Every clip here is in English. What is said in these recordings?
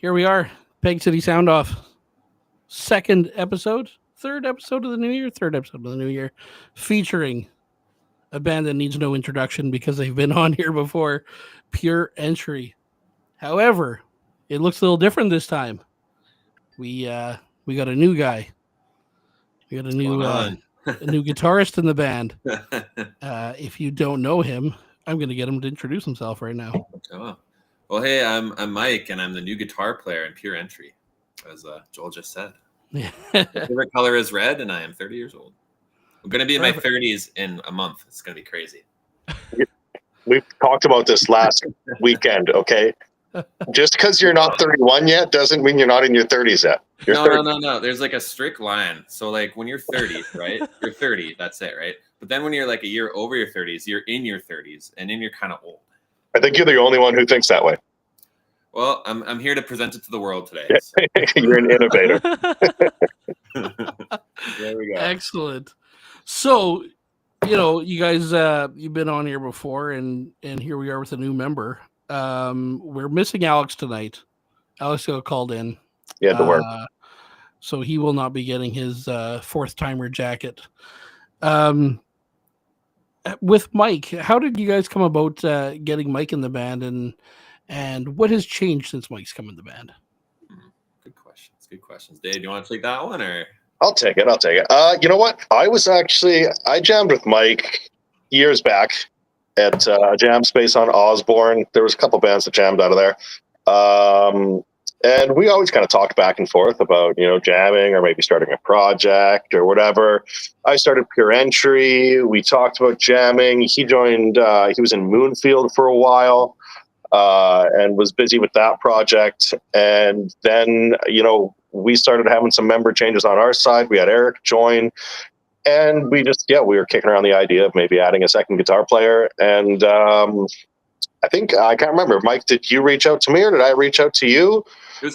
Here we are, Peg City Soundoff. Second episode, third episode of the new year, featuring a band that needs no introduction because they've been on here before, Pure Entry. However, it looks a little different this time. We got a new guy. We got a new guitarist in the band. If you don't know him, I'm going to get him to introduce himself right now. Oh. Well, hey, I'm Mike, and I'm the new guitar player in Pure Entry, as Joel just said. My favorite color is red, and I am 30 years old. I'm going to be in my 30s in a month. It's going to be crazy. We've talked about this last weekend, okay? Just because you're not 31 yet doesn't mean you're not in your 30s yet. No. There's like a strict line. So like when you're 30, right? You're 30, that's it, right? But then when you're like a year over your 30s, you're in your 30s, and then you're kind of old. I think you're the only one who thinks that way. Well, I'm here to present it to the world today. So. You're an innovator. There we go. Excellent. So, you guys, you've been on here before, and here we are with a new member. We're missing Alex tonight. Alex got called in. Yeah, to work. So he will not be getting his fourth timer jacket. With Mike, how did you guys come about getting Mike in the band, and what has changed since Mike's come in the band? Good questions. Dave, do you want to take that one, or? I'll take it. You know what? I jammed with Mike years back at a jam space on Osborne. There was a couple bands that jammed out of there. And we always kind of talked back and forth about, jamming or maybe starting a project or whatever. I started Pure Entry. We talked about jamming. He joined, he was in Moonfield for a while and was busy with that project. And then, we started having some member changes on our side. We had Eric join. And we were kicking around the idea of maybe adding a second guitar player. And I can't remember. Mike, did you reach out to me or did I reach out to you? It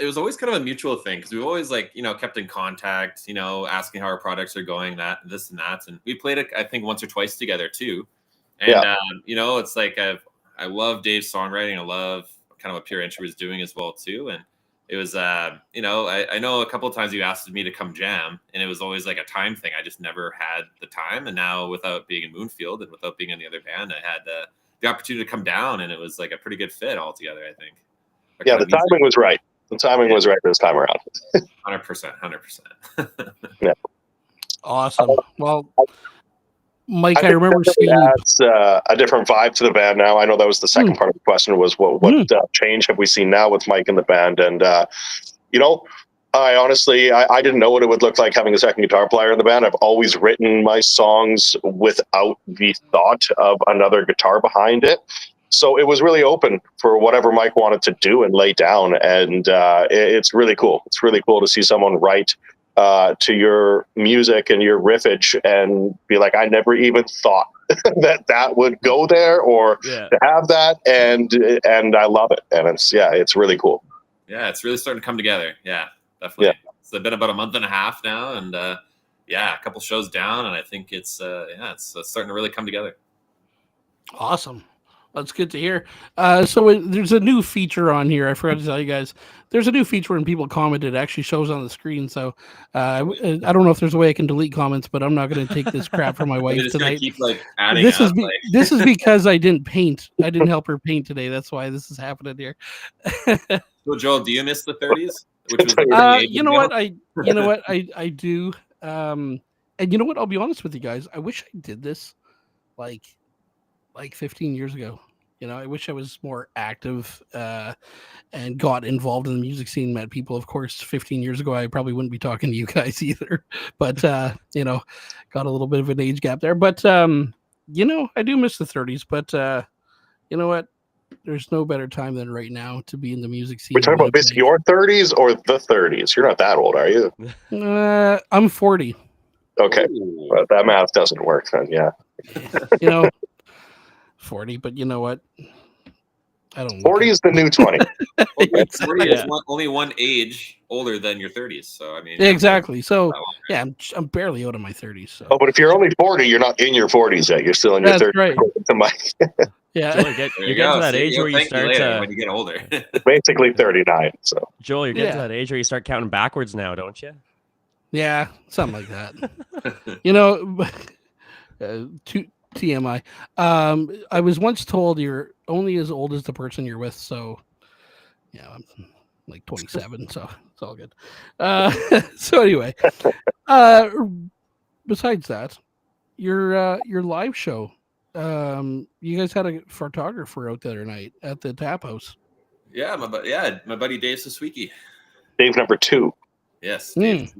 was always kind of a mutual thing because we've always kept in contact, asking how our projects are going, this and that. And we played it, I think, once or twice together too. And, it's like I love Dave's songwriting. I love kind of what Pure Entry was doing as well too. And it was, I know a couple of times you asked me to come jam, and it was always like a time thing. I just never had the time. And now without being in Moonfield and without being in the other band, I had the opportunity to come down, and it was like a pretty good fit altogether, I think. Yeah, the timing was right. The timing was right this time around. 100%. Yeah. Awesome. Well, Mike, I remember seeing adds a different vibe to the band now. I know that was the second part of the question was what change have we seen now with Mike in the band? And, I honestly, I didn't know what it would look like having a second guitar player in the band. I've always written my songs without the thought of another guitar behind it. So it was really open for whatever Mike wanted to do and lay down. And it's really cool. It's really cool to see someone write to your music and your riffage and be like, I never even thought that would go there or to have that. And I love it. And it's really cool. Yeah, it's really starting to come together. Yeah, definitely. Yeah. It's been about a month and a half now. And a couple shows down. And I think it's starting to really come together. Awesome. That's good to hear. So there's a new feature on here. I forgot to tell you guys. There's a new feature when people comment. It actually shows on the screen. So I don't know if there's a way I can delete comments, but I'm not going to take this crap from my wife tonight. Keep, adding this is because I didn't paint. I didn't help her paint today. That's why this is happening here. So Joel, do you miss the 30s? Which was you know what? I do. And you know what? I'll be honest with you guys. I wish I did this like 15 years ago. I wish I was more active and got involved in the music scene, met people. Of course, 15 years ago, I probably wouldn't be talking to you guys either. But, got a little bit of an age gap there. But, I do miss the 30s. But you know what? There's no better time than right now to be in the music scene. We're talking about miss your 30s or the 30s? You're not that old, are you? I'm 40. Okay. Well, that math doesn't work then, yeah. 40, but you know what? I don't. 40 is the new 20. 40 is only one age older than your 30s. So I mean, exactly. So yeah, I'm barely out of my 30s. So. Oh, but if you're only 40, you're not in your 40s yet. You're still in your 30s. Right. To Mike. Yeah. Joel, you're getting to that age where you start when you get older. Basically 39. So Joel, you're getting to that age where you start counting backwards now, don't you? Yeah, something like that. You know, TMI. I was once told you're only as old as the person you're with, so yeah, I'm like 27, so it's all good. So anyway, besides that, your live show, you guys had a photographer out the other night at the tap house. Yeah, my buddy Dave Saswiki. Dave number 2. Yes, Dave.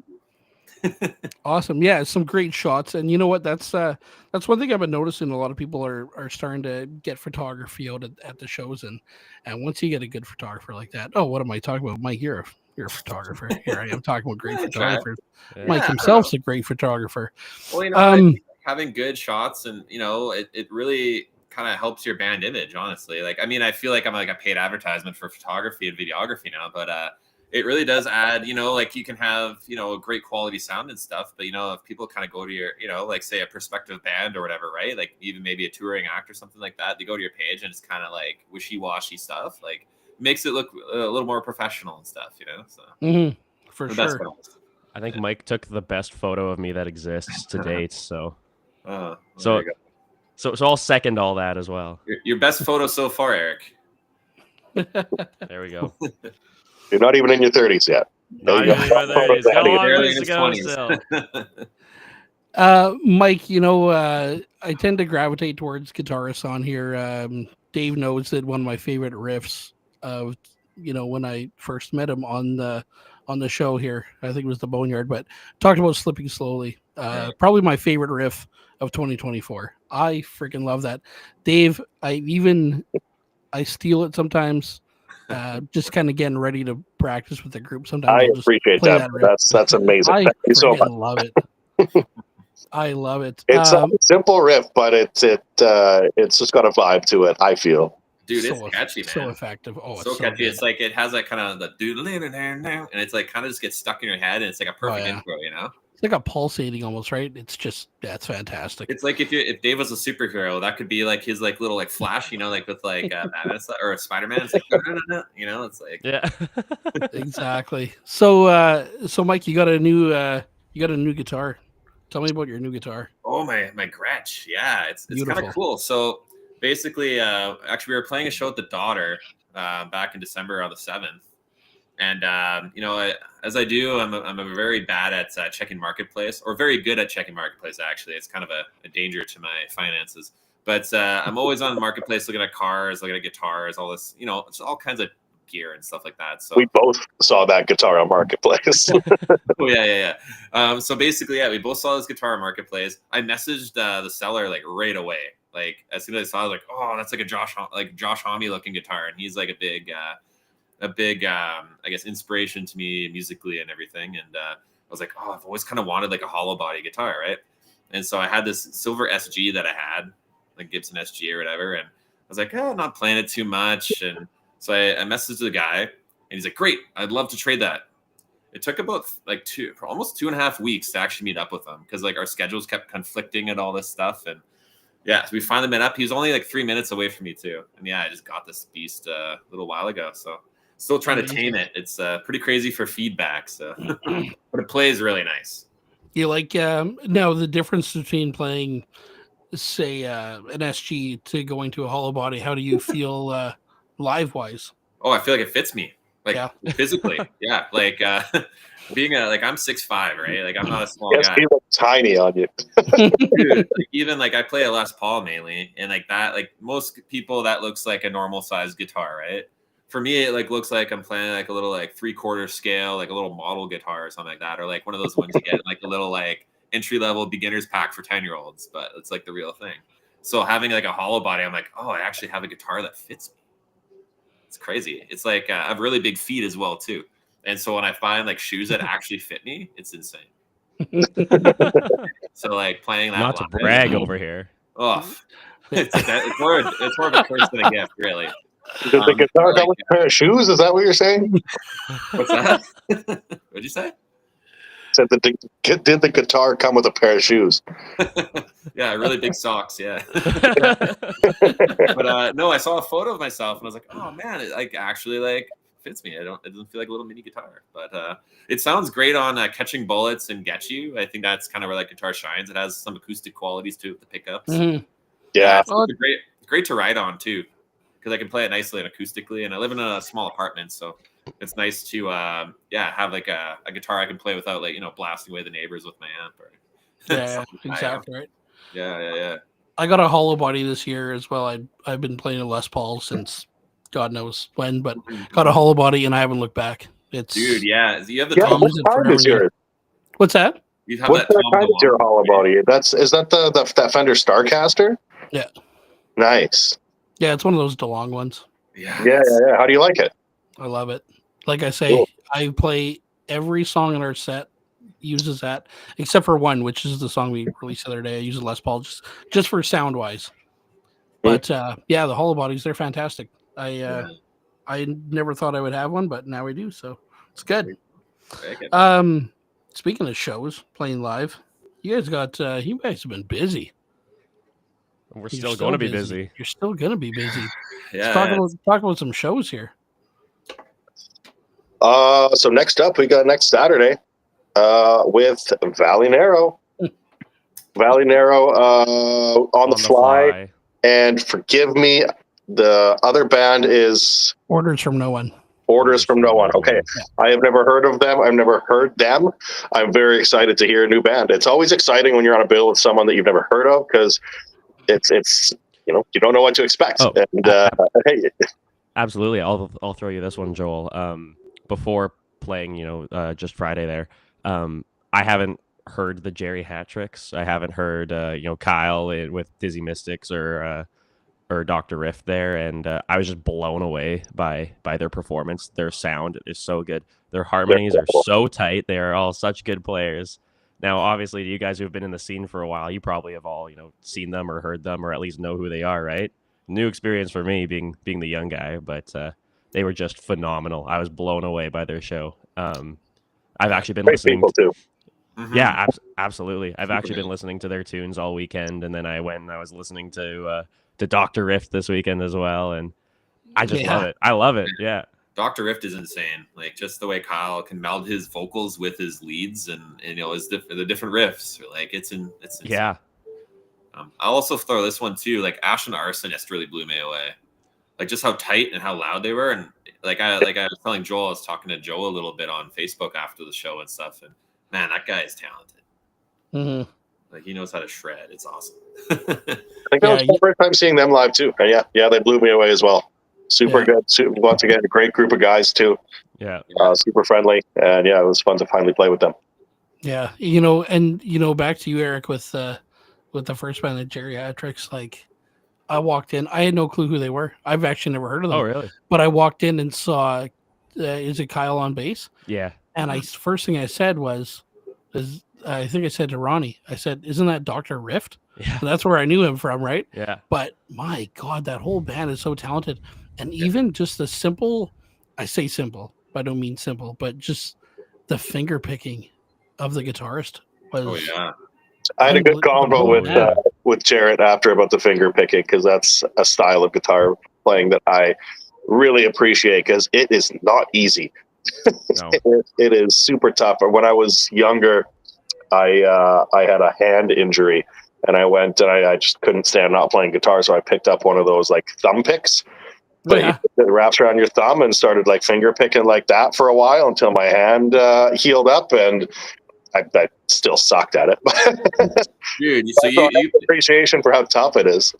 Awesome. Yeah, some great shots. And you know what? That's one thing I've been noticing. A lot of people are starting to get photography out at the shows, and once you get a good photographer like that, oh, what am I talking about? Mike, you're a photographer. Here I am talking about great photographers. Yeah. Mike himself's a great photographer. Well, you know, I think having good shots, and you know, it really kind of helps your band image, honestly. Like, I mean, I feel like I'm like a paid advertisement for photography and videography now, but it really does add, you know, like you can have, you know, a great quality sound and stuff, but you know, if people kind of go to your, you know, like say a prospective band or whatever, right? Like even maybe a touring act or something like that, they go to your page and it's kind of like wishy-washy stuff, like makes it look a little more professional and stuff, you know? So for sure. I think Mike took the best photo of me that exists to date. So, so I'll second all that as well. Your best photo so far, Eric. There we go. You're not even in your 30s yet. Not even in your 30s. Got a long ways to go still. Mike, you know, I tend to gravitate towards guitarists on here. Dave knows that one of my favorite riffs of, you know, when I first met him on the show here, I think it was the Boneyard, but talked about Slipping Slowly. Probably my favorite riff of 2024. I freaking love that. Dave, I steal it sometimes. Just kind of getting ready to practice with the group. Sometimes I appreciate that. That's amazing. I Thank you so much. love it. I love it. It's a simple riff, but it's just got a vibe to it, I feel. Dude, it's catchy, man. So effective. Oh, it's so catchy. Good. It's like it has that kind of the doodle and it's like kind of just gets stuck in your head, and it's like a perfect intro, you know. It's like a pulsating almost, right? It's just it's fantastic. It's like if Dave was a superhero, that could be like his like little like Flash, you know, like with like Batman or Spider-Man. It's like you know, it's like exactly. So Mike, you got a new guitar. Tell me about your new guitar. Oh my Gretsch, yeah, it's kind of cool. So basically, actually, we were playing a show at the Daughter back in December on the 7th. And, you know, as I do, I'm a very bad at checking Marketplace, or very good at checking Marketplace, actually. It's kind of a danger to my finances. But I'm always on the Marketplace looking at cars, looking at guitars, all this, you know, all kinds of gear and stuff like that. So we both saw that guitar on Marketplace. Oh, yeah. So basically, yeah, we both saw this guitar on Marketplace. I messaged the seller like right away. Like as soon as I saw it, I was like, oh, that's like a Josh Homme looking guitar. And he's like a big I guess inspiration to me musically and everything. And I was like, oh, I've always kind of wanted like a hollow body guitar, right? And so I had this silver SG that I had, like Gibson SG or whatever, and I was like, oh, I'm not playing it too much. And so I messaged the guy, and he's like, great, I'd love to trade that. It took about like almost 2.5 weeks to actually meet up with him, because like our schedules kept conflicting and all this stuff. And yeah, so we finally met up. He was only like 3 minutes away from me too. And yeah, I just got this beast a little while ago. So still trying to tame it. It's pretty crazy for feedback. So, but it plays really nice. You like now the difference between playing, say, an SG to going to a hollow body. How do you feel live wise? Oh, I feel like it fits me, like physically. Yeah, like being I'm 6'5", right? Like I'm not a small guy. He looks tiny on you. Dude, like, even like I play a Les Paul mainly, and like that, like most people, that looks like a normal size guitar, right? For me, it like looks like I'm playing like a little like 3/4 scale, like a little model guitar or something like that, or like one of those ones you get like a little like entry-level beginner's pack for 10-year-olds, but it's like the real thing. So having like a hollow body, I'm like, oh, I actually have a guitar that fits me. It's crazy. It's like I have really big feet as well too, and so when I find like shoes that actually fit me, it's insane. So like playing that. Not to brag over here. Oh, it's more of a curse than a gift, really. Does the guitar come with a pair of shoes? Is that what you're saying? What's that? What'd you say? Said did the guitar come with a pair of shoes? Yeah, really big socks. Yeah. But no, I saw a photo of myself and I was like, oh man, it like actually like fits me. It doesn't feel like a little mini guitar, but it sounds great on Catching Bullets and Get You. I think that's kind of where that guitar shines. It has some acoustic qualities to it, the pickups. Mhm. Yeah. It's great to ride on too, because I can play it nicely and acoustically. And I live in a small apartment, so it's nice to have like a guitar I can play without like blasting away the neighbors with my amp. Or Yeah, something like that, exactly right. Yeah. I got a hollow body this year as well. I've been playing a Les Paul since God knows when, but got a hollow body and I haven't looked back. It's Dude, yeah. You have the Yeah. Tom. What kind is yours? What's that? You have What that Tom kind is your DeLonge, hollow right? body? Is that that Fender Starcaster? Yeah. Nice. Yeah, it's one of those DeLong ones. Yeah. How do you like it? I love it. Like I say, Cool. I play every song in our set uses that, except for one, which is the song we released the other day. I use a Les Paul just for sound wise. But yeah, the hollow bodies, they're fantastic. I never thought I would have one, but now I do, so it's good. Speaking of shows, playing live, you guys have been busy. We're still going to be busy. You're still going to be busy. Yeah. Let's talk about some shows here. So next up, we got next Saturday with Valley Narrow. Valley Narrow on the fly. And forgive me, the other band is Orders from No One. Orders from No One. Okay. Yeah. I have never heard of them. I've never heard them. I'm very excited to hear a new band. It's always exciting when you're on a bill with someone that you've never heard of, because it's you don't know what to expect. Oh, and hey. Absolutely. I'll throw you this one, Joel. Before playing, just Friday there, I haven't heard the Jerry Hatricks. I haven't heard Kyle with Dizzy Mystics or Dr. Riff there, and I was just blown away by their performance. Their sound is so good. Their harmonies are so tight. They are all such good players. Now, obviously, you guys who have been in the scene for a while, you probably have all seen them or heard them or at least know who they are, right? New experience for me being the young guy, but they were just phenomenal. I was blown away by their show. I've actually been listening to. Mm-hmm. Yeah, absolutely. I've actually been listening to their tunes all weekend, and then I went and I was listening to Dr. Rift this weekend as well, and I just love it. I love it. Yeah. Dr. Rift is insane. Like, just the way Kyle can meld his vocals with his leads and the different riffs. Like, it's insane. Yeah. I'll also throw this one too. Like, Ash and Arsonist really blew me away. Like, just how tight and how loud they were. And like I was telling Joel, I was talking to Joe a little bit on Facebook after the show and stuff. And man, that guy is talented. Mm-hmm. Like, he knows how to shred. It's awesome. I think that was my first time seeing them live too. And yeah, they blew me away as well. Super good. Once again, a great group of guys too. Yeah. Super friendly, and yeah, it was fun to finally play with them. Yeah, back to you, Eric, with the first band, the Geriatrics. Like, I walked in, I had no clue who they were. I've actually never heard of them. Oh, really? But I walked in and saw, is it Kyle on bass? Yeah. And first thing I said I think I said to Ronnie, I said, "Isn't that Dr. Rift?" Yeah. And that's where I knew him from, right? Yeah. But my God, that whole band is so talented. And even just the simple, I say simple, I don't mean simple, but just the finger picking of the guitarist was. Oh yeah. I had a good convo with Jarrett after about the finger picking, because that's a style of guitar playing that I really appreciate, because it is not easy. No. It is super tough. When I was younger, I had a hand injury, and I went and I just couldn't stand not playing guitar, so I picked up one of those like thumb picks that wraps around your thumb, and started like finger picking like that for a while until my hand healed up, and I still sucked at it. Dude, so you appreciation for how tough it is.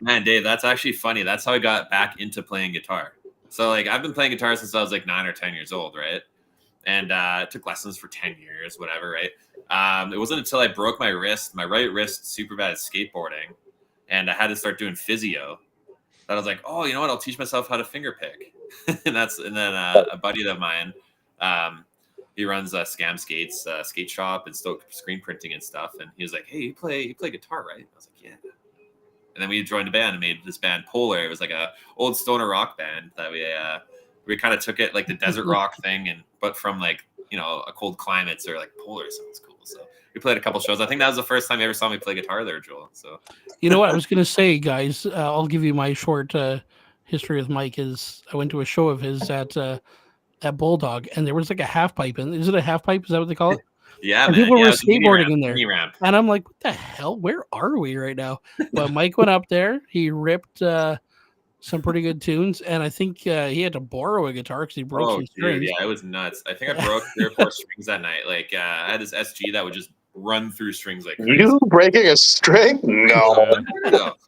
Man, Dave, that's actually funny. That's how I got back into playing guitar. So like, I've been playing guitar since I was like 9 or 10 years old, right? And took lessons for 10 years, whatever, right? It wasn't until I broke my right wrist super bad at skateboarding, and I had to start doing physio, that I was like, oh, you know what? I'll teach myself how to finger pick. and then a buddy of mine, he runs Scam Skates skate shop and still screen printing and stuff. And he was like, hey, you play guitar, right? I was like, yeah. And then we joined a band and made this band Polar. It was like a old stoner rock band that we kind of took it like the desert rock thing, but from like a cold climates or like polar sounds cool. So we played a couple shows. I think that was the first time you ever saw me play guitar there, Joel. So You know what I was going to say, guys? I'll give you my short history with Mike. Is I went to a show of his at Bulldog, and there was like a half pipe. And is it a half pipe? Is that what they call it? yeah, And man. people Yeah, were it was a mini skateboarding ramp, in there. mini ramp. And I'm like, what the hell? Where are we right now? But Mike went up there. He ripped some pretty good tunes. And I think he had to borrow a guitar because he broke some strings. Dude, yeah, it was nuts. I think I broke 3 or 4 strings that night. Like I had this SG that would just run through strings like crazy. You breaking a string? No.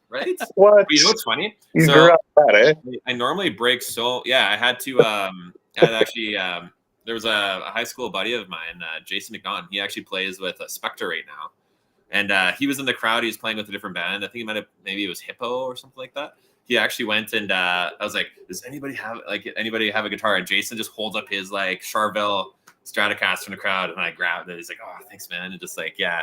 Right? What? But you know what's funny? You So grew up that, eh? I normally break I had to I had actually there was a high school buddy of mine, Jason McNaughton. He actually plays with Spectre right now. And he was in the crowd. He was playing with a different band. I think maybe it was Hippo or something like that. He actually went and I was like, does anybody have a guitar? And Jason just holds up his like Charvel Stratocaster in the crowd, and I grabbed it. He's like, oh, thanks, man. And just like, yeah,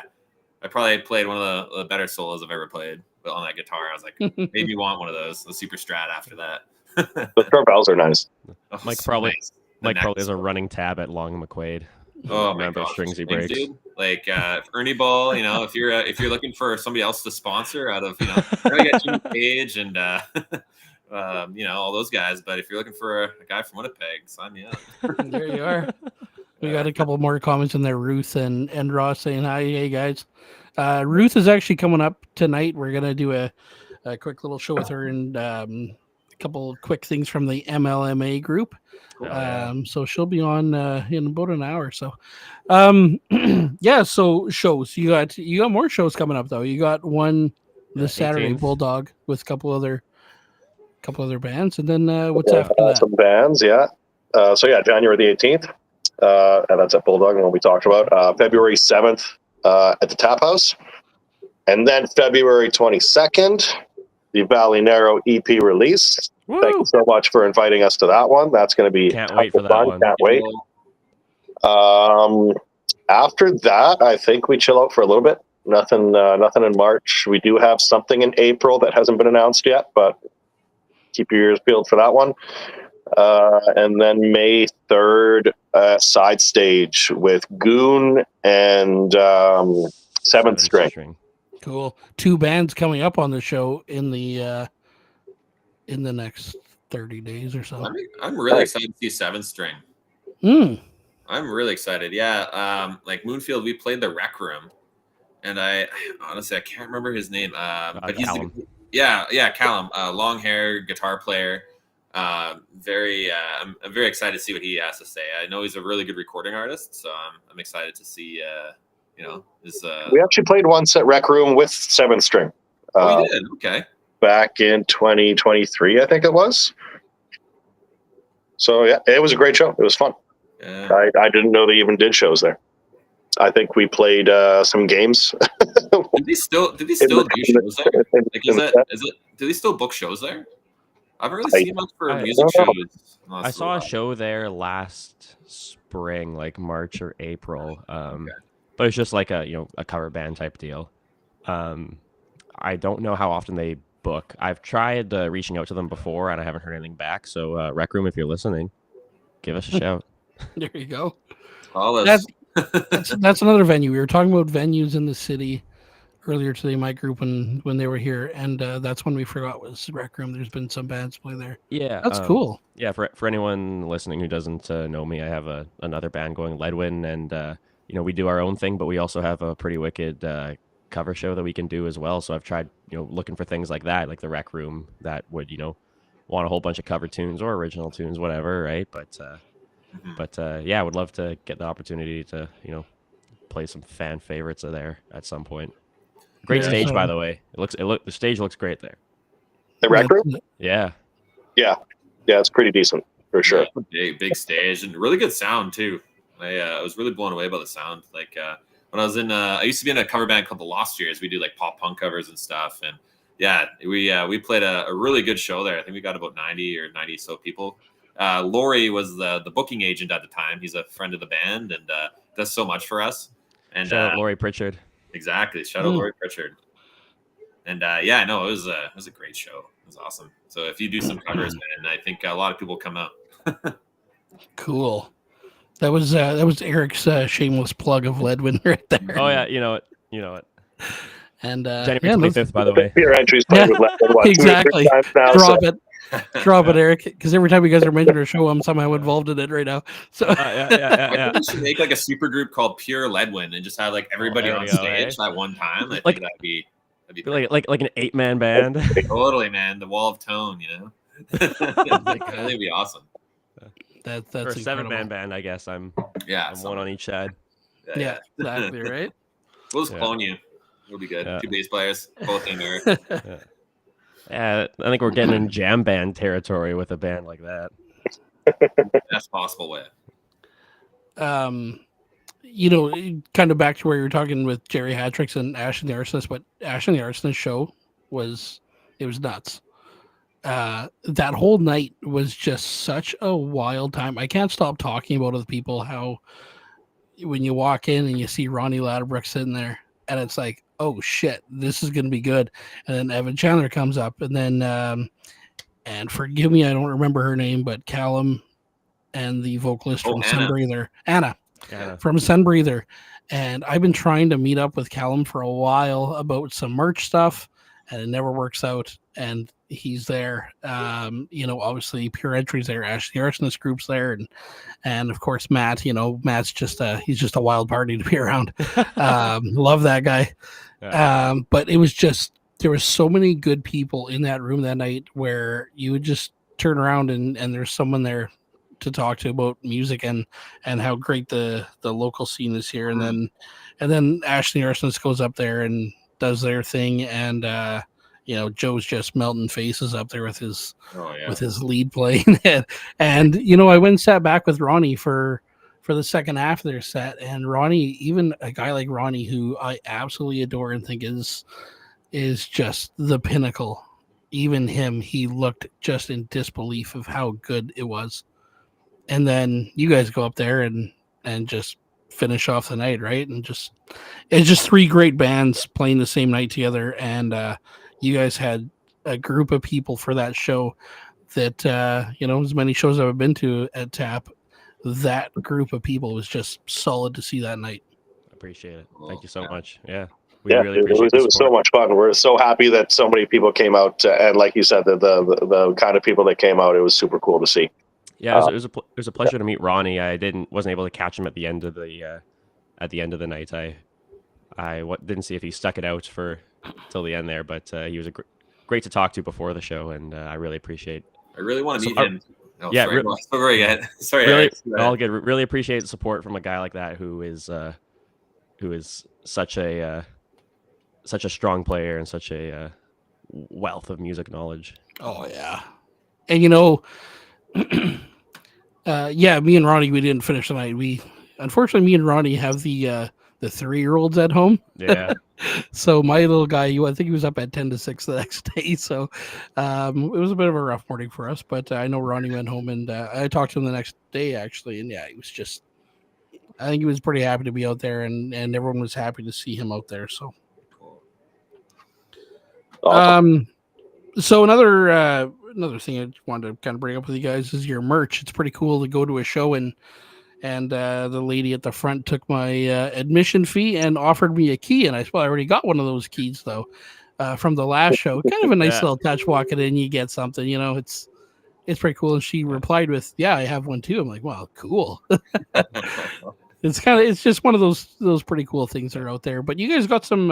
I probably played one of the better solos I've ever played on that guitar. I was like, maybe you want one of those, the Super Strat after that. The Charvels are nice. Oh, Mike so probably nice. Mike probably has a running tab at Long McQuaid. Oh my Remember god, strings he breaks. dude. Like Ernie Ball, if you're looking for somebody else to sponsor out of we got Jimmy Page and all those guys, but if you're looking for a guy from Winnipeg, sign me up. There you are. We got a couple more comments in there. Ruth and Ross saying hi. Hey guys. Ruth is actually coming up tonight. We're gonna do a quick little show with her and a couple quick things from the MLMA group. So she'll be on in about an hour or so. So shows. You got more shows coming up though. You got one this Saturday, 18th. Bulldog, with a couple other bands, and then what's after that? Some bands, yeah. January the 18th, and that's at Bulldog, and what we talked about. February 7th at the Tap House, and then February 22nd, the Valley Narrow EP release. Woo! Thank you so much for inviting us to that one. That's going to be Can't wait for that one. Can't wait. After that, I think we chill out for a little bit. Nothing in March. We do have something in April that hasn't been announced yet, but keep your ears peeled for that one. And then May 3rd, side stage with Goon and Seventh String. Cool. 2 bands coming up on the show in the next 30 days or so. I'm really excited to see 7th String. I'm really excited. Yeah. Like Moonfield, we played the Rec Room, and I honestly can't remember his name. But he's Callum. Callum, long hair guitar player. I'm very excited to see what he has to say. I know he's a really good recording artist, so I'm excited to see his. We actually played once at Rec Room with 7th String. We did. Okay. Back in 2023, I think it was. So yeah, it was a great show. It was fun. Yeah. I didn't know they even did shows there. I think we played some games. Did they still do shows there? Like, do they still book shows there? I haven't really seen much for music shows. I saw a show there last spring, like March or April. But it's just like a cover band type deal. I don't know how often they book. I've tried reaching out to them before, and I haven't heard anything back. So, Rec Room, if you're listening, give us a shout. There you go. That's another venue. We were talking about venues in the city earlier today, my group, when they were here, and that's when we forgot was Rec Room. There's been some bands play there. Yeah, that's cool. Yeah, for anyone listening who doesn't know me, I have another band going, Leadwin, and we do our own thing, but we also have a pretty wicked cover show that we can do as well. So I've tried looking for things like that, like the Rec Room, that would want a whole bunch of cover tunes or original tunes, whatever, right? But I would love to get the opportunity to play some fan favorites there at some point. Great stage, by the way. The stage looks great there. The Rec Room? Yeah, it's pretty decent for sure. Yeah, big stage and really good sound too. I was really blown away by the sound. Like when I was I used to be in a cover band called the Lost Years. We do like pop punk covers and stuff, and yeah, we played a really good show there. I think we got about 90 or 90 so people. Laurie was the booking agent at the time. He's a friend of the band and does so much for us. And shout out Laurie Pritchard. Exactly, shout out Laurie Pritchard. And it was a great show. It was awesome. So if you do some covers, man, I think a lot of people come out. Cool. That was Eric's shameless plug of Ledwin right there. Oh yeah, you know it. And January 25th, by the way. Your entries played with Leopard, what, 2 or 3 exactly. times now, Drop so. it. Drop it, Eric. Because every time you guys are mentioning a show, I'm somehow involved in it right now. So I think we should make like a super group called Pure Ledwin and just have like everybody on stage at one time. I think that'd be like an 8-man band. Totally, man. The wall of tone, you know. I think it'd be awesome. That's for a 7-man band, I guess. I'm one on each side. Yeah, exactly right. We'll just clone you. It'll be good. 2 bass players, both in there. Yeah, I think we're getting in jam band territory with a band like that. Best possible way. You know, kind of back to where you were talking with Jerry Hatrix and Ash and the Arsonist, but Ash and the Arsonist show was nuts. That whole night was just such a wild time. I can't stop talking about other people, how when you walk in and you see Ronnie Ladderbrook sitting there and it's like, oh shit, this is going to be good. And then Evan Chandler comes up and then, and forgive me, I don't remember her name, but Callum and the vocalist from Sunbreather, Anna from Sunbreather. And I've been trying to meet up with Callum for a while about some merch stuff and it never works out. And he's there. You know, obviously Pure Entry's there, Ash the Arsonist group's there, and of course Matt. You know, Matt's just he's just a wild party to be around. Love that guy. But it was just there was so many good people in that room that night where you would just turn around and there's someone there to talk to about music and how great the local scene is here. And then Ash the Arsonist goes up there and does their thing, and you know, Joe's just melting faces up there with his with his lead playing. And you know, I went and sat back with Ronnie for the second half of their set, and Ronnie, even a guy like Ronnie, who I absolutely adore and think is just the pinnacle, even him, he looked just in disbelief of how good it was. And then you guys go up there and just finish off the night, right? And it's just 3 great bands playing the same night together, and you guys had a group of people for that show that you know, as many shows I've been to at TAP, that group of people was just solid to see that night. Appreciate it. Thank you so much. Yeah. Really it was so much fun. We're so happy that so many people came out, and like you said, the kind of people that came out, it was super cool to see. Yeah, it was a pleasure to meet Ronnie. I wasn't able to catch him at the end of the night. I didn't see if he stuck it out till the end there, but he was great to talk to before the show, and I really appreciate. I really want to meet him. Sorry, really, all good. Really appreciate the support from a guy like that who is such a strong player and such a wealth of music knowledge. Oh yeah, and you know, me and Ronnie, we didn't finish the night. Unfortunately, me and Ronnie have the 3-year-olds at home. Yeah. So my little guy, I think he was up at 10 to 6 the next day. So it was a bit of a rough morning for us, but I know Ronnie went home, and I talked to him the nenext day actually. And yeah, he was I think he was pretty happy to be out there, and everyone was happy to see him out there. So, awesome. So another thing I wanted to kind of bring up with you guys is your merch. It's pretty cool to go to a show and the lady at the front took my admission fee and offered me a key, and I already got one of those keys though from the last show. Kind of a nice little touch. Walking in, you get something. You know, it's pretty cool. And she replied with, "Yeah, I have one too." I'm like, "Wow, cool." It's just one of those pretty cool things that are out there. But you guys got some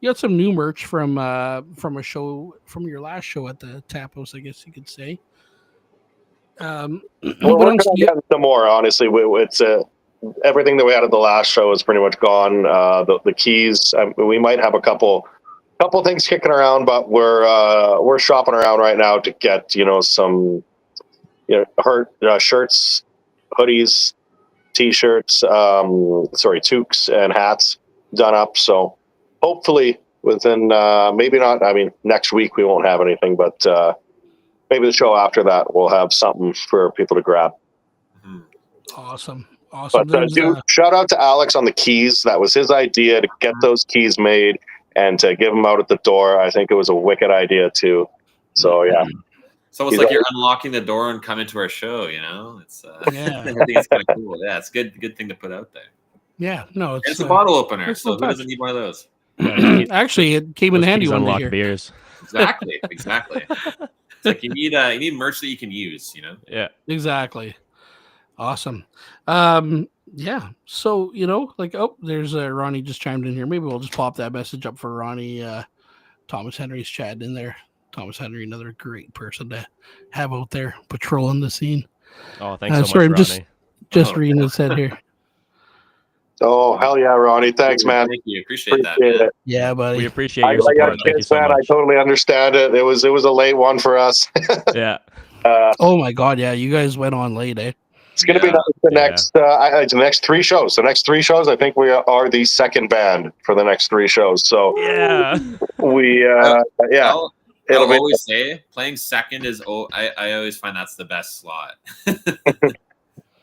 new merch from a show, from your last show at the Tap House, I guess you could say. We're going to get some more, honestly. It's everything that we had at the last show is pretty much gone. The keys, we might have a couple things kicking around, but we're shopping around right now to get some shirts, hoodies, t-shirts, toques and hats done up. So hopefully within maybe not, next week we won't have anything, but maybe the show after that we'll have something for people to grab. Awesome. But shout out to Alex on the keys. That was his idea to get those keys made and to give them out at the door. I think it was a wicked idea too. So yeah. It's almost like you're unlocking the door and coming to our show. You know, it's Yeah. I think it's kind of cool. Yeah, it's good thing to put out there. Yeah, no, It's a bottle opener, it's so no who doesn't touch. need one of those? Actually, it came in Those handy keys one day unlock here. beers. Exactly. It's like you need merch that you can use. You know. Yeah. Exactly. Awesome. Yeah. So, like, there's Ronnie just chimed in here. Maybe we'll just pop that message up for Ronnie. Thomas Henry's chatting in there. Thomas Henry, another great person to have out there patrolling the scene. Oh, thanks so sorry, much, Ronnie. Just reading what it said here. Oh, hell yeah, Ronnie. Thanks, man. Thank you. Appreciate that, man. it. Yeah, buddy. We appreciate your I got support. Thank you kids, so man. much. I totally understand it. It was a late one for us. Yeah. Oh my God, yeah, you guys went on late, eh? It's going to be the next 3 shows. The next 3 shows, I think we are the second band for the next 3 shows. So Yeah. we, I'll it'll be. always say playing second is. I always find that's the best slot.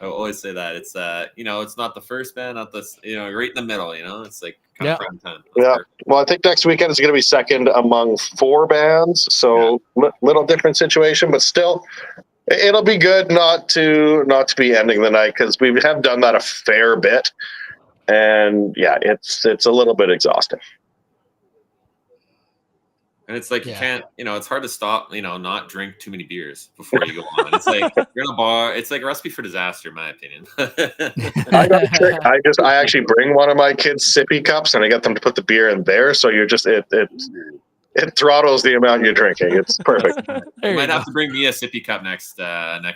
I always say that it's it's not the first band, not this right in the middle. It's like kind of prime time. That's perfect. Well, I think next weekend is going to be second among 4 bands, so little different situation, but still. It'll be good not to be ending the night because we have done that a fair bit, and it's a little bit exhausting. And it's like you can't, it's hard to stop, not drink too many beers before you go on. It's like you're in a bar. It's like a recipe for disaster, in my opinion. I got a trick. I actually bring one of my kids' sippy cups, and I get them to put the beer in there. So you're just it throttles the amount you're drinking. It's perfect. You might have to bring me a sippy cup next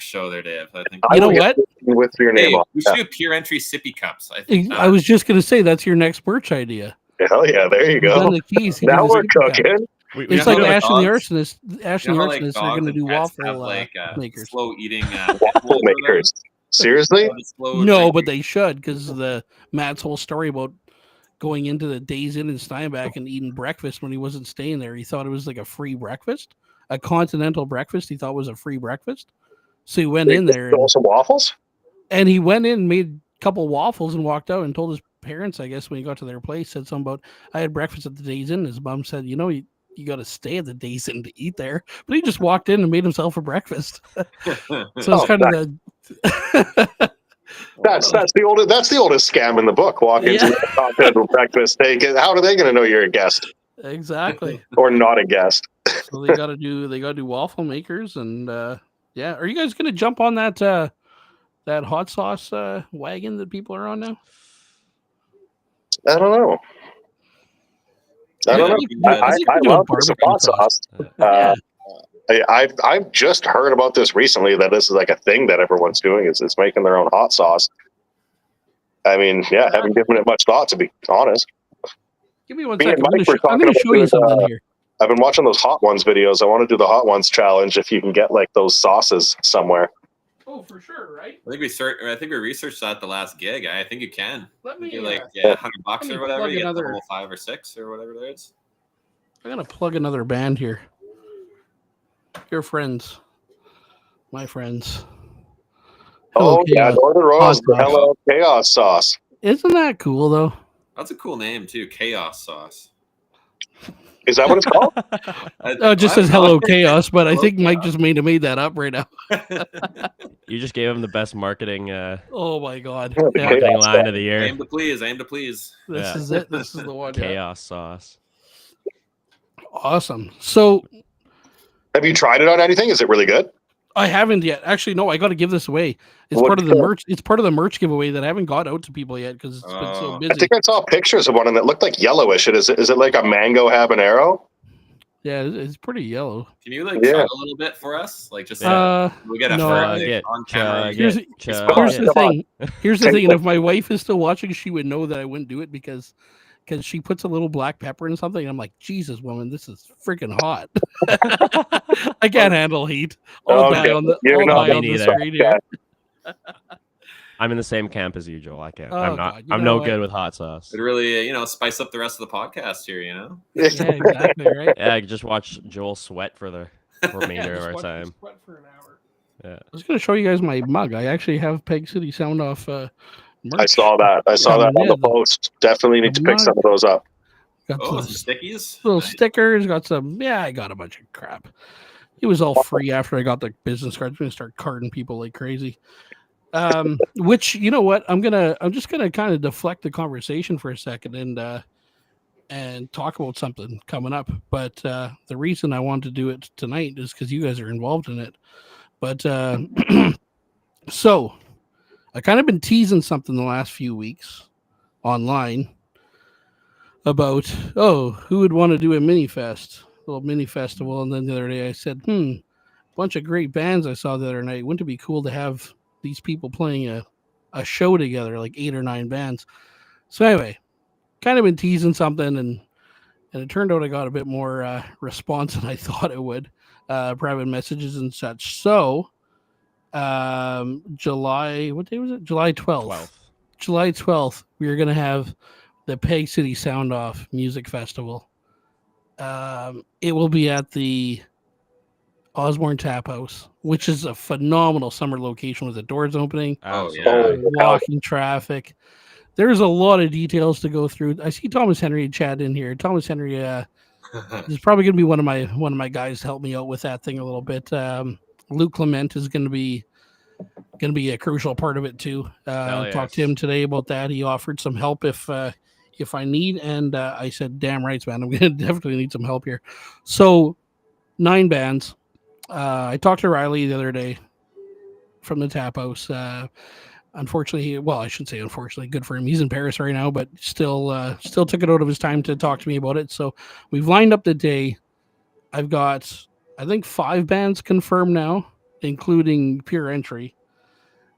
show there, Dave. I think. You know what? With your name on. We should do pure entry sippy cups. I think. I was just gonna say that's your next merch idea. Hell yeah! There you go. The keys, now we're cooking. It's like Ash and the Arsonist. Ash and the Like Arsonists are going to do waffle makers. Slow eating waffle makers. Seriously? No, but they should because Matt's whole story about going into the Days Inn in Steinbach and eating breakfast when he wasn't staying there. He thought it was like a free breakfast, a continental breakfast. He thought was a free breakfast. So he went in there. Stole some waffles? And he went in, made a couple waffles and walked out and told his parents, I guess, when he got to their place, said something about, I had breakfast at the Days Inn. His mom said, you got to stay at the Days Inn to eat there. But he just walked in and made himself a breakfast. So it's kind of the... That's the oldest scam in the book. Walk into a continental breakfast. How are they going to know you're a guest? Exactly. Or not a guest. So they got to do waffle makers and Are you guys going to jump on that hot sauce wagon that people are on now? I don't know. I love some hot sauce. I've just heard about this recently that this is like a thing that everyone's doing is making their own hot sauce. I mean, haven't given it much thought, to be honest. Give me one second. I'm going to show you something here. I've been watching those Hot Ones videos. I want to do the Hot Ones challenge if you can get like those sauces somewhere. Oh, for sure, right? I think we researched that the last gig. I think you can. Let me $100 or whatever. You get the whole 5 or 6 or whatever there is. I'm gonna plug another band here. Your friends, my friends. Hello, Northern Royals, Hello Chaos Sauce. Isn't that cool though? That's a cool name too, Chaos Sauce. Is that what it's called? It just says Hello Chaos, but I think Mike just made that up right now. You just gave him the best marketing. Oh my God! Marketing line of the year. Aim to please. This is it. This is the one. Chaos Sauce. Awesome. So, have you tried it on anything? Is it really good? I haven't yet. Actually, no. I got to give this away. It's part of the merch. It's part of the merch giveaway that I haven't got out to people yet because it's been so busy. I think I saw pictures of one and it looked like yellowish. Is it like a mango habanero? Yeah, it's pretty yellow. Can you chug a little bit for us? Like just we get a on camera. Here's the thing. Here's the thing. And if my wife is still watching, she would know that I wouldn't do it because she puts a little black pepper in something. And I'm like, Jesus, woman, this is freaking hot. I can't handle heat. All die on the screen here. I'm in the same camp as you, Joel. I can't. Oh, I'm no good with hot sauce. It really, spice up the rest of the podcast here, Yeah, exactly, right? Yeah, I just watch Joel sweat for the remainder of our time. Sweat for an hour. Yeah. I was going to show you guys my mug. I actually have Peg City Soundoff merch. I saw that. On the post. Definitely need to pick some of those up. Got some stickies? Little stickers. Got some. Yeah, I got a bunch of crap. It was all free after I got the business card. I'm gonna start carding people like crazy. Which, you know what, I'm just gonna kind of deflect the conversation for a second and talk about something coming up. But the reason I wanted to do it tonight is because you guys are involved in it. But so I kind of been teasing something the last few weeks online about who would want to do a little mini festival. And then the other day I said, bunch of great bands I saw the other night. Wouldn't it be cool to have these people playing a show together, like 8 or 9 bands? So anyway, kind of been teasing something, and it turned out I got a bit more response than I thought it would, private messages and such. So July, what day was it? July 12th. July 12th, we are going to have the Peg City Soundoff Music Festival. It will be at the Osborne Tap House, which is a phenomenal summer location with the doors opening. Walking traffic. There's a lot of details to go through. I see Thomas Henry chat in here. Thomas Henry is probably going to be one of my guys to help me out with that thing a little bit. Luke Clement is going to be a crucial part of it too. Talked to him today about that. He offered some help if I need, and I said, "Damn right, man, I'm going to definitely need some help here." So 9 bands. I talked to Riley the other day from the Tap House. Unfortunately, I shouldn't say unfortunately, good for him. He's in Paris right now, but still took it out of his time to talk to me about it. So we've lined up the day. I've got, I think, 5 bands confirmed now, including Pure Entry.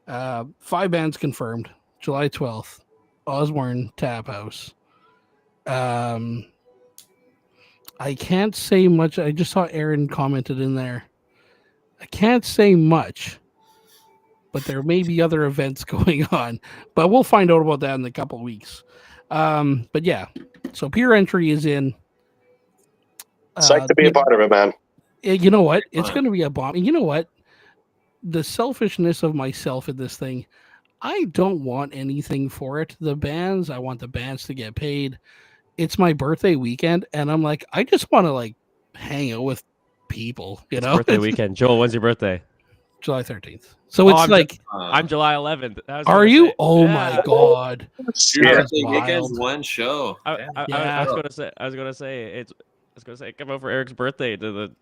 5 bands confirmed. July 12th, Osborne Tap House. I can't say much. I just saw Aaron commented in there. I can't say much, but there may be other events going on. But we'll find out about that in a couple of weeks. But yeah, so Pure Entry is in. Psyched to be a part of it, man. You know what? It's going to be a bomb. You know what? The selfishness of myself in this thing, I don't want anything for it. I want the bands to get paid. It's my birthday weekend, and I'm like, I just want to hang out with people. You know, birthday weekend. Joel, when's your birthday? July 13th. So it's I'm July 11th. Are you? Oh my god! Weekend's one show. I was gonna say come over Eric's birthday to the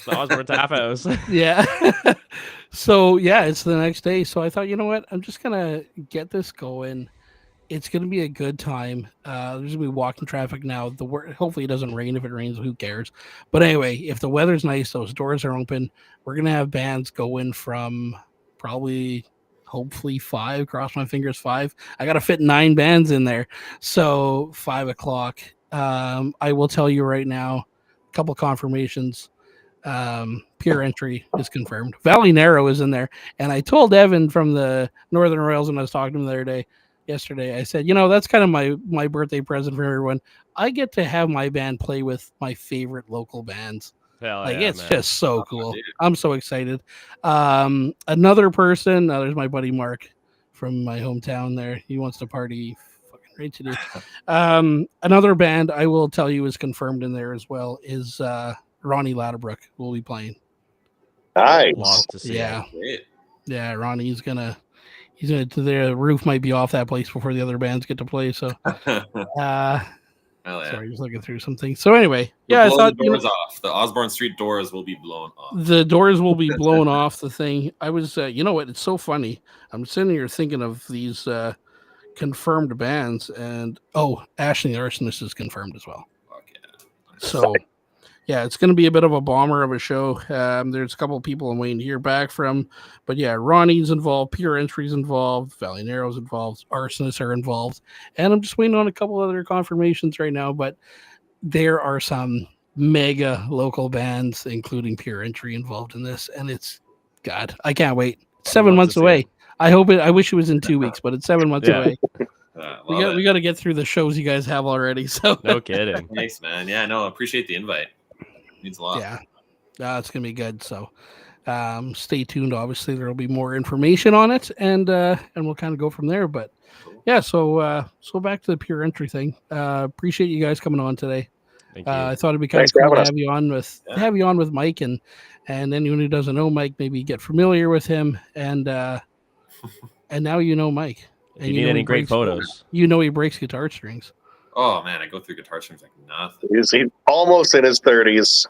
Osborne Tap House. Yeah. So yeah, it's the next day. So I thought, you know what? I'm just gonna get this going. It's gonna be a good time. There's gonna be walking traffic now. Hopefully it doesn't rain. If it rains, who cares? But anyway, if the weather's nice, those doors are open. We're gonna have bands go in from hopefully 5. Cross my fingers, 5. I gotta fit 9 bands in there. So 5 o'clock. I will tell you right now, a couple confirmations. Pure Entry is confirmed. Valley Narrow is in there, and I told Evan from the Northern Royals when I was talking to him yesterday, I said, that's kind of my birthday present for everyone. I get to have my band play with my favorite local bands. It's just so cool. I'm so excited. Another person, there's my buddy Mark from my hometown there. He wants to party fucking right to do. Another band I will tell you is confirmed in there as well is Ronnie Ladderbrook will be playing. Nice. Love to see Great. Yeah, Ronnie's gonna the roof might be off that place before the other bands get to play. So sorry, just looking through some things. So anyway, I thought the doors off. The Osborne Street doors will be blown off. The doors will be blown off the thing. I was you know what, it's so funny. I'm sitting here thinking of these confirmed bands, and Ashley the Arsonist is confirmed as well. Okay. So yeah, it's going to be a bit of a bomber of a show. There's a couple of people I'm waiting to hear back from. But yeah, Ronnie's involved, Pure Entry's involved, Valley Narrow's involved, Arsonists are involved. And I'm just waiting on a couple other confirmations right now. But there are some mega local bands, including Pure Entry, involved in this. And God, I can't wait. It's 7 months away. I wish it was in 2 weeks, but it's 7 months away. We got to get through the shows you guys have already. So no kidding. Thanks, man. Yeah, no, I appreciate the invite. Means a lot. Yeah, it's gonna be good. So stay tuned. Obviously, there will be more information on it, and we'll kind of go from there. But yeah, so back to the Pure Entry thing. Appreciate you guys coming on today. Thank you. I thought it'd be kind Thanks of for cool to having us. have you on with Mike, and anyone who doesn't know Mike, maybe get familiar with him, and now you know Mike. If And you need know any he great breaks- photos, You know he breaks guitar strings. Oh man, I go through guitar strings like nothing. He's almost in his 30s,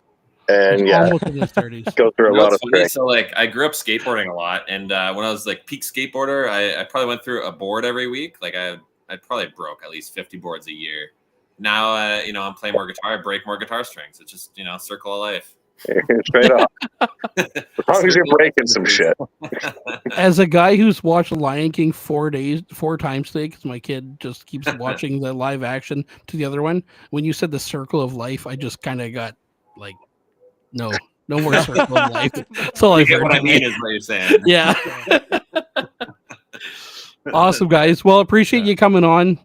and He's yeah, almost in his 30s. go through a You know lot what's of funny? strings. So like I grew up skateboarding a lot, and when I was like peak skateboarder, I probably went through a board every week. Like I probably broke at least 50 boards a year. Now I'm playing more guitar, I break more guitar strings. It's just circle of life. Straight up. As long as you're breaking some shit. As a guy who's watched Lion King 4 times today, because my kid just keeps watching the live action to the other one, when you said the circle of life, I just kind of got like, no more circle of life. That's all You I've get heard what I today. mean is what you're saying. Yeah. Awesome, guys. Well, appreciate you coming on.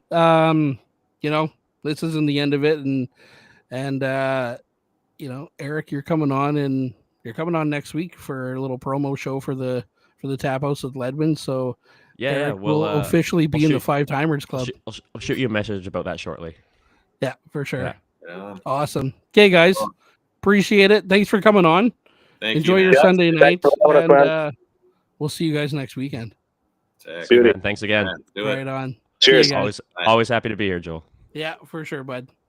This isn't the end of it, and Eric, you're coming on next week for a little promo show for the Tap House with Ledman. So Eric will officially be in the Five Timers Club. I'll shoot you a message about that shortly. Yeah, for sure. Yeah. Awesome. Okay, guys. Appreciate it. Thanks for coming on. Enjoy your Sunday night, and we'll see you guys next weekend. Beauty. Man, thanks again. Yeah, do it. Right on. Cheers. See you guys. Always happy to be here, Joel. Yeah, for sure, bud.